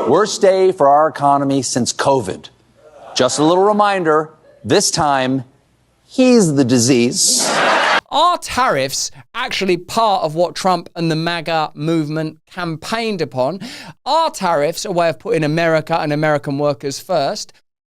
Worst day for our economy since COVID. Just a little reminder, this time, he's the disease. Are tariffs actually part of what Trump and the MAGA movement campaigned upon? Are tariffs a way of putting America and American workers first?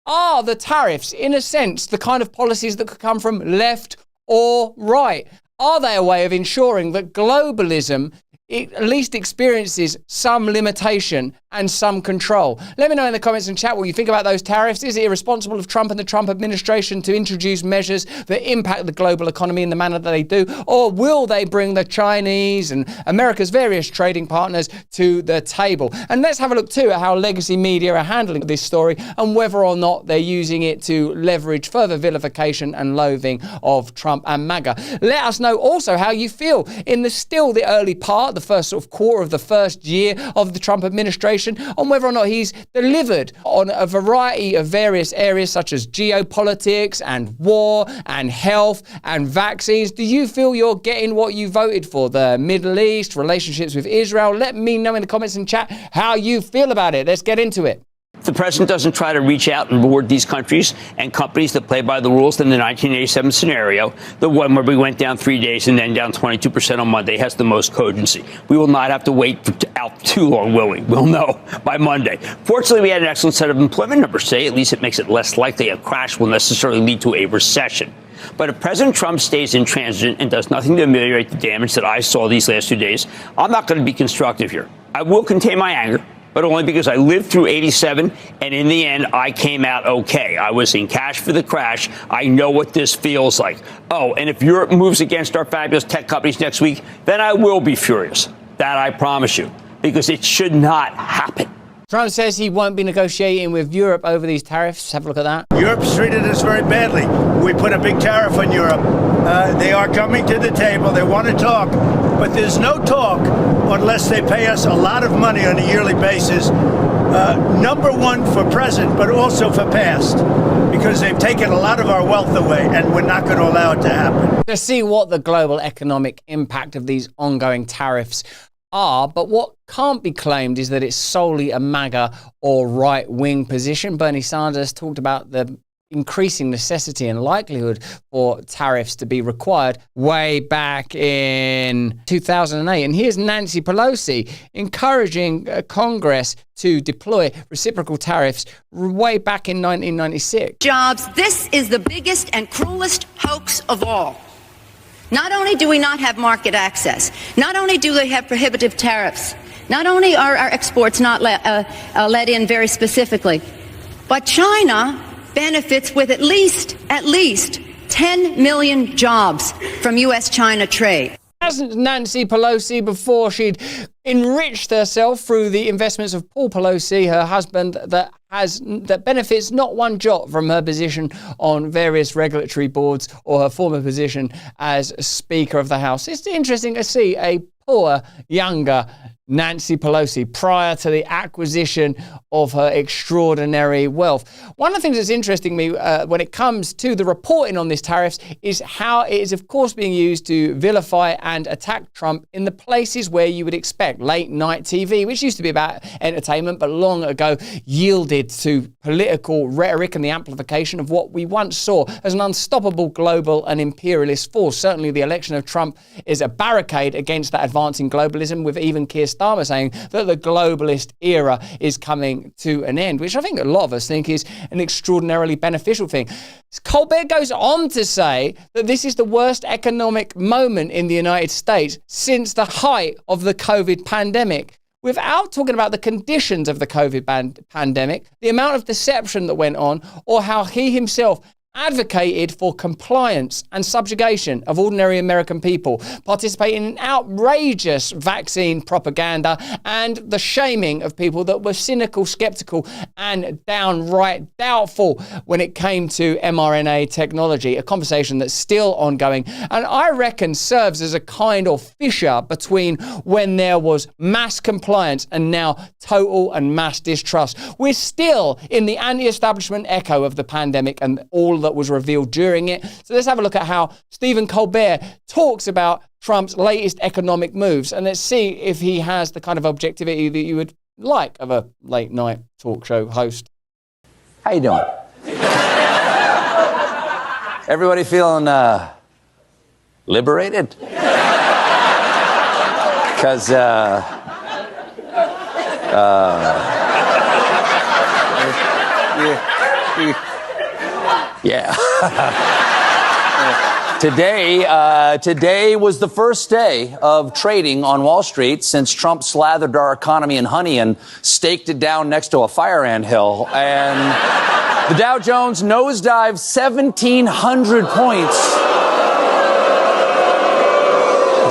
Are the tariffs, in a sense, the kind of policies that could come from left or right? Are they a way of ensuring that globalism at least experiences some limitation and some control? Let me know in the comments and chat what you think about those tariffs. Is it irresponsible of Trump and the Trump administration to introduce measures that impact the global economy in the manner that they do? Or will they bring the Chinese and America's various trading partners to the table? And let's have a look too at how legacy media are handling this story and whether or not they're using it to leverage further vilification and loathing of Trump and MAGA. Let us know also how you feel in the early part, the first sort of quarter of the first year of the Trump administration, on whether or not he's delivered on a variety of various areas such as geopolitics and war and health and vaccines. Do you feel you're getting what you voted for? The Middle East, relationships with Israel? Let me know in the comments and chat how you feel about it. Let's get into it. If the president doesn't try to reach out and reward these countries and companies that play by the rules, then the 1987 scenario, the one where we went down 3 days and then down 22% on Monday, has the most cogency. We will not have to wait out too long, will we? We'll know by Monday. Fortunately, we had an excellent set of employment numbers today. At least it makes it less likely a crash will necessarily lead to a recession. But if President Trump stays intransigent and does nothing to ameliorate the damage that I saw these last 2 days, I'm not going to be constructive here. I will contain my anger, but only because I lived through 87, and in the end, I came out okay. I was in cash for the crash. I know what this feels like. Oh, and if Europe moves against our fabulous tech companies next week, then I will be furious. That I promise you, because it should not happen. Trump says he won't be negotiating with Europe over these tariffs. Have a look at that. Europe's treated us very badly. We put a big tariff on Europe. They are coming to the table. They want to talk. But there's no talk unless they pay us a lot of money on a yearly basis. Number one for present, but also for past. Because they've taken a lot of our wealth away, and we're not going to allow it to happen. To see what the global economic impact of these ongoing tariffs are, but what can't be claimed is that it's solely a MAGA or right-wing position. Bernie Sanders talked about the increasing necessity and likelihood for tariffs to be required way back in 2008. And here's Nancy Pelosi encouraging Congress to deploy reciprocal tariffs way back in 1996. Jobs, this is the biggest and cruelest hoax of all. Not only do we not have market access, not only do they have prohibitive tariffs, not only are our exports not let in very specifically, but China benefits with at least 10 million jobs from U.S.-China trade. Hasn't Nancy Pelosi, before she'd enriched herself through the investments of Paul Pelosi, her husband, that benefits not one jot from her position on various regulatory boards or her former position as Speaker of the House? It's interesting to see a poor, younger Nancy Pelosi prior to the acquisition of her extraordinary wealth. One of the things that's interesting me when it comes to the reporting on these tariffs is how it is, of course, being used to vilify and attack Trump in the places where you would expect. Late night TV, which used to be about entertainment, but long ago yielded to political rhetoric and the amplification of what we once saw as an unstoppable global and imperialist force. Certainly the election of Trump is a barricade against that advancing globalism, with even Keir Starmer saying that the globalist era is coming to an end, which I think a lot of us think is an extraordinarily beneficial thing. Colbert goes on to say that this is the worst economic moment in the United States since the height of the COVID pandemic. Without talking about the conditions of the COVID pandemic, the amount of deception that went on, or how he himself advocated for compliance and subjugation of ordinary American people, participating in outrageous vaccine propaganda and the shaming of people that were cynical, skeptical, and downright doubtful when it came to mRNA technology, a conversation that's still ongoing, and I reckon serves as a kind of fissure between when there was mass compliance and now total and mass distrust. We're still in the anti-establishment echo of the pandemic and all that was revealed during it. So let's have a look at how Stephen Colbert talks about Trump's latest economic moves, and let's see if he has the kind of objectivity that you would like of a late night talk show host. How you doing? Everybody feeling liberated? Because yeah. Today was the first day of trading on Wall Street since Trump slathered our economy in honey and staked it down next to a fire ant hill. And the Dow Jones nosedived 1,700 points,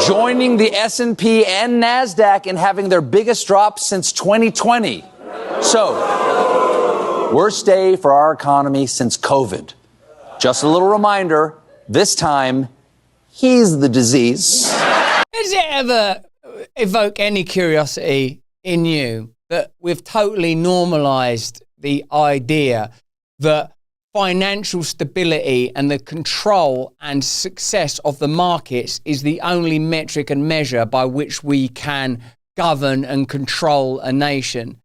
joining the S&P and NASDAQ in having their biggest drop since 2020. So, worst day for our economy since COVID. Just a little reminder, this time, he's the disease. Does it ever evoke any curiosity in you that we've totally normalized the idea that financial stability and the control and success of the markets is the only metric and measure by which we can govern and control a nation?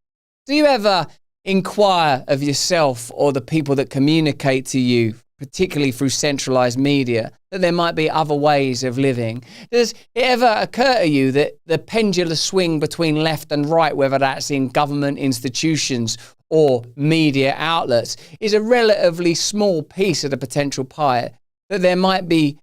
Do you ever inquire of yourself or the people that communicate to you, particularly through centralized media, that there might be other ways of living? Does it ever occur to you that the pendulum swing between left and right, whether that's in government institutions or media outlets, is a relatively small piece of the potential pie, that there might be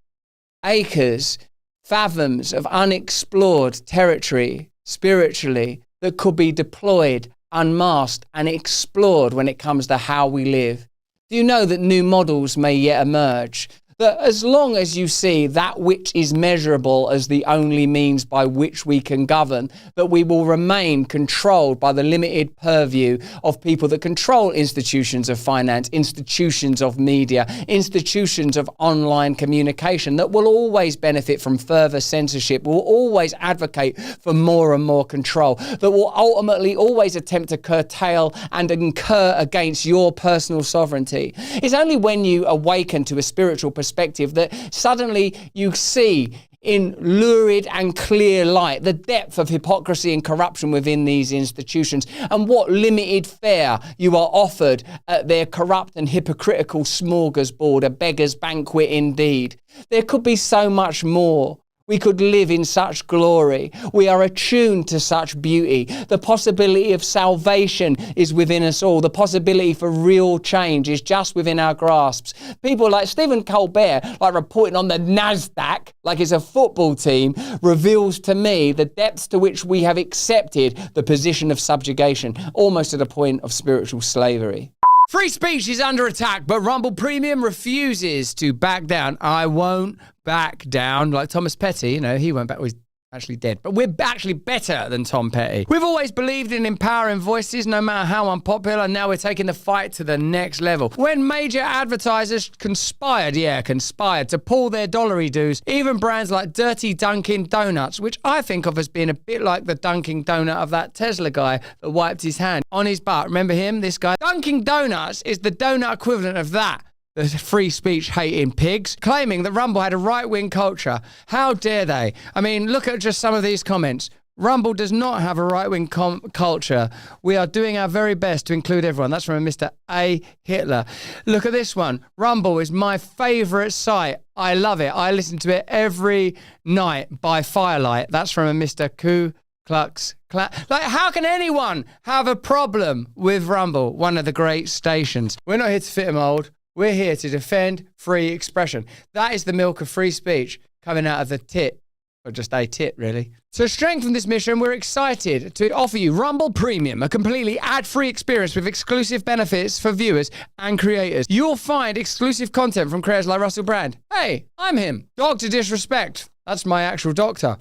acres, fathoms of unexplored territory spiritually that could be deployed, unmasked and explored when it comes to how we live? Do you know that new models may yet emerge? That as long as you see that which is measurable as the only means by which we can govern, that we will remain controlled by the limited purview of people that control institutions of finance, institutions of media, institutions of online communication, that will always benefit from further censorship, will always advocate for more and more control, that will ultimately always attempt to curtail and incur against your personal sovereignty. It's only when you awaken to a spiritual perspective that suddenly you see in lurid and clear light the depth of hypocrisy and corruption within these institutions, and what limited fare you are offered at their corrupt and hypocritical smorgasbord, a beggar's banquet indeed. There could be so much more. We could live in such glory. We are attuned to such beauty. The possibility of salvation is within us all. The possibility for real change is just within our grasps. People like Stephen Colbert, like reporting on the NASDAQ, like it's a football team, reveals to me the depths to which we have accepted the position of subjugation, almost to the point of spiritual slavery. Free speech is under attack, but Rumble Premium refuses to back down. I won't back down. Like Thomas Petty, he won't back. He's actually dead. But we're actually better than Tom Petty. We've always believed in empowering voices, no matter how unpopular. Now we're taking the fight to the next level. When major advertisers conspired to pull their dollary dues, even brands like Dirty Dunkin' Donuts, which I think of as being a bit like the Dunkin' Donut of that Tesla guy that wiped his hand on his butt. Remember him, this guy? Dunkin' Donuts is the donut equivalent of that. The free speech hating pigs, claiming that Rumble had a right-wing culture. How dare they? I mean, look at just some of these comments. Rumble does not have a right-wing culture. We are doing our very best to include everyone. That's from a Mr. A. Hitler. Look at this one. Rumble is my favourite site. I love it. I listen to it every night by firelight. That's from a Mr. Ku Klux Klan. Like, how can anyone have a problem with Rumble, one of the great stations? We're not here to fit a mould. We're here to defend free expression. That is the milk of free speech coming out of the tit, or just a tit, really. To strengthen this mission, we're excited to offer you Rumble Premium, a completely ad-free experience with exclusive benefits for viewers and creators. You'll find exclusive content from creators like Russell Brand. Hey, I'm him. Dr. Disrespect. That's my actual doctor.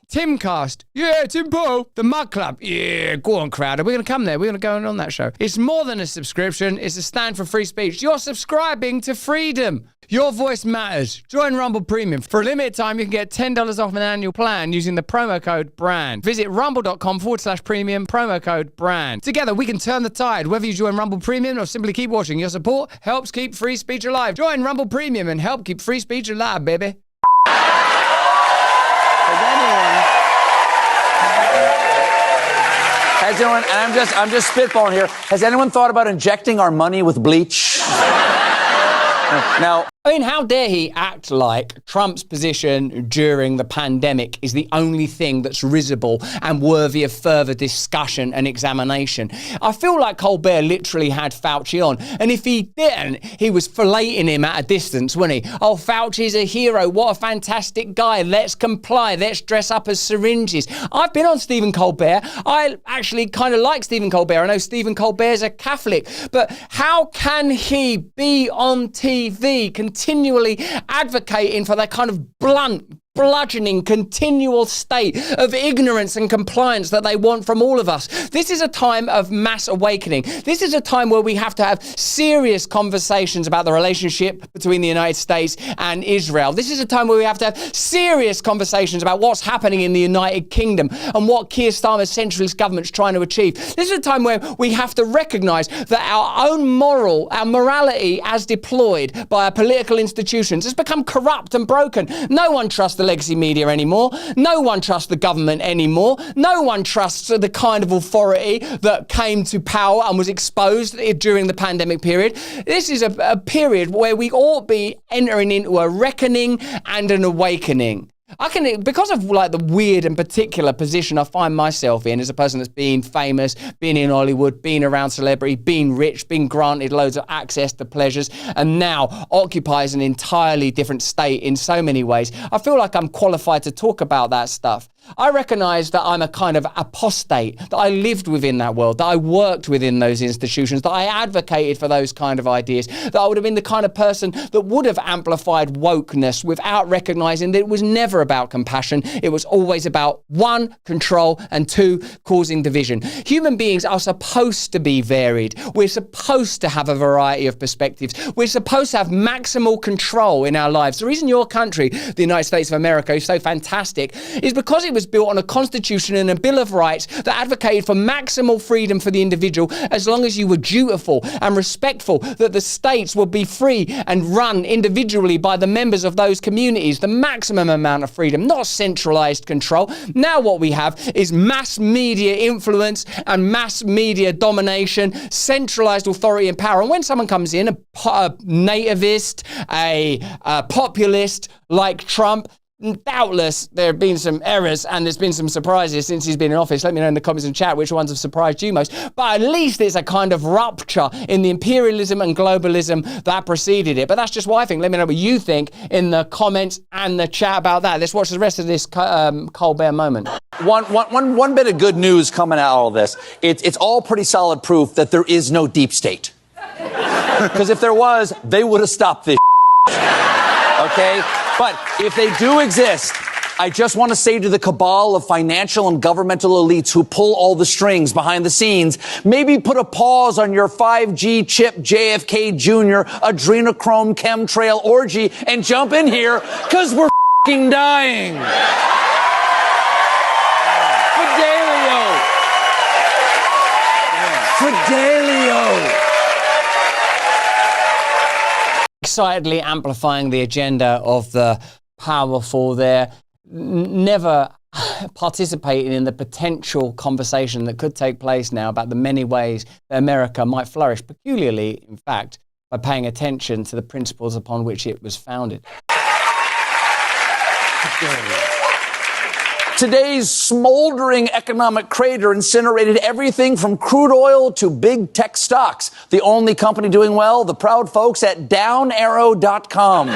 Timcast. Yeah, Timpo. The Mug Club. Yeah, go on, Crowder. We're going to come there. We're going to go on that show. It's more than a subscription. It's a stand for free speech. You're subscribing to freedom. Your voice matters. Join Rumble Premium. For a limited time, you can get $10 off an annual plan using the promo code BRAND. Visit rumble.com/premium, promo code BRAND. Together, we can turn the tide. Whether you join Rumble Premium or simply keep watching, your support helps keep free speech alive. Join Rumble Premium and help keep free speech alive, baby. Has anyone, and I'm just spitballing here, has anyone thought about injecting our money with bleach? Now, I mean, how dare he act like Trump's position during the pandemic is the only thing that's risible and worthy of further discussion and examination. I feel like Colbert literally had Fauci on. And if he didn't, he was filleting him at a distance, wasn't he? Oh, Fauci's a hero. What a fantastic guy. Let's comply. Let's dress up as syringes. I've been on Stephen Colbert. I actually kind of like Stephen Colbert. I know Stephen Colbert's a Catholic. But how can he be on TV continually advocating for that kind of blunt, bludgeoning, continual state of ignorance and compliance that they want from all of us? This is a time of mass awakening. This is a time where we have to have serious conversations about the relationship between the United States and Israel. This is a time where we have to have serious conversations about what's happening in the United Kingdom and what Keir Starmer's centralist government's trying to achieve. This is a time where we have to recognise that our own morality as deployed by our political institutions has become corrupt and broken. No one trusts the legacy media anymore. No one trusts the government anymore. No one trusts the kind of authority that came to power and was exposed during the pandemic period. This is a period where we ought be entering into a reckoning and an awakening. Because of like the weird and particular position I find myself in as a person that's been famous, been in Hollywood, been around celebrity, been rich, been granted loads of access to pleasures, and now occupies an entirely different state in so many ways, I feel like I'm qualified to talk about that stuff. I recognise that I'm a kind of apostate, that I lived within that world, that I worked within those institutions, that I advocated for those kind of ideas, that I would have been the kind of person that would have amplified wokeness without recognising that it was never about compassion. It was always about, one, control, and two, causing division. Human beings are supposed to be varied. We're supposed to have a variety of perspectives. We're supposed to have maximal control in our lives. The reason your country, the United States of America, is so fantastic is because it was built on a constitution and a bill of rights that advocated for maximal freedom for the individual as long as you were dutiful and respectful, that the states would be free and run individually by the members of those communities, the maximum amount of freedom, not centralized control. Now what we have is mass media influence and mass media domination, centralized authority and power. And when someone comes in, a nativist, a populist like Trump, doubtless there have been some errors and there's been some surprises since he's been in office. Let me know in the comments and chat which ones have surprised you most. But at least it's a kind of rupture in the imperialism and globalism that preceded it. But that's just what I think. Let me know what you think in the comments and the chat about that. Let's watch the rest of this Colbert moment. One bit of good news coming out of all this. It's all pretty solid proof that there is no deep state. Because if there was, they would have stopped this. Okay? But if they do exist, I just want to say to the cabal of financial and governmental elites who pull all the strings behind the scenes, maybe put a pause on your 5G chip JFK Jr. adrenochrome chemtrail orgy and jump in here, because we're f***ing dying. Fidelio. Fidelio. Excitedly amplifying the agenda of the powerful there, never participating in the potential conversation that could take place now about the many ways that America might flourish, peculiarly, in fact, by paying attention to the principles upon which it was founded. Today's smoldering economic crater incinerated everything from crude oil to big tech stocks. The only company doing well, the proud folks at downarrow.com.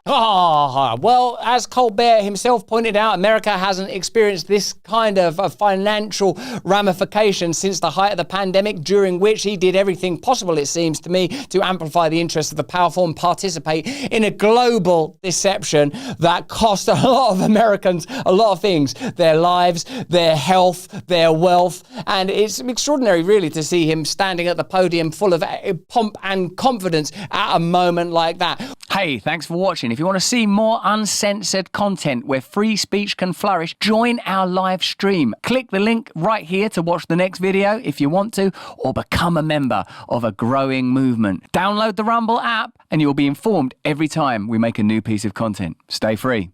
Well, as Colbert himself pointed out, America hasn't experienced this kind of financial ramification since the height of the pandemic, during which he did everything possible, it seems to me, to amplify the interests of the powerful and participate in a global deception that cost a lot of Americans a lot of things, their lives, their health, their wealth. And it's extraordinary, really, to see him standing at the podium full of pomp and confidence at a moment like that. Hey, thanks for watching. If you want to see more uncensored content where free speech can flourish, join our live stream. Click the link right here to watch the next video if you want to, or become a member of a growing movement. Download the Rumble app and you'll be informed every time we make a new piece of content. Stay free.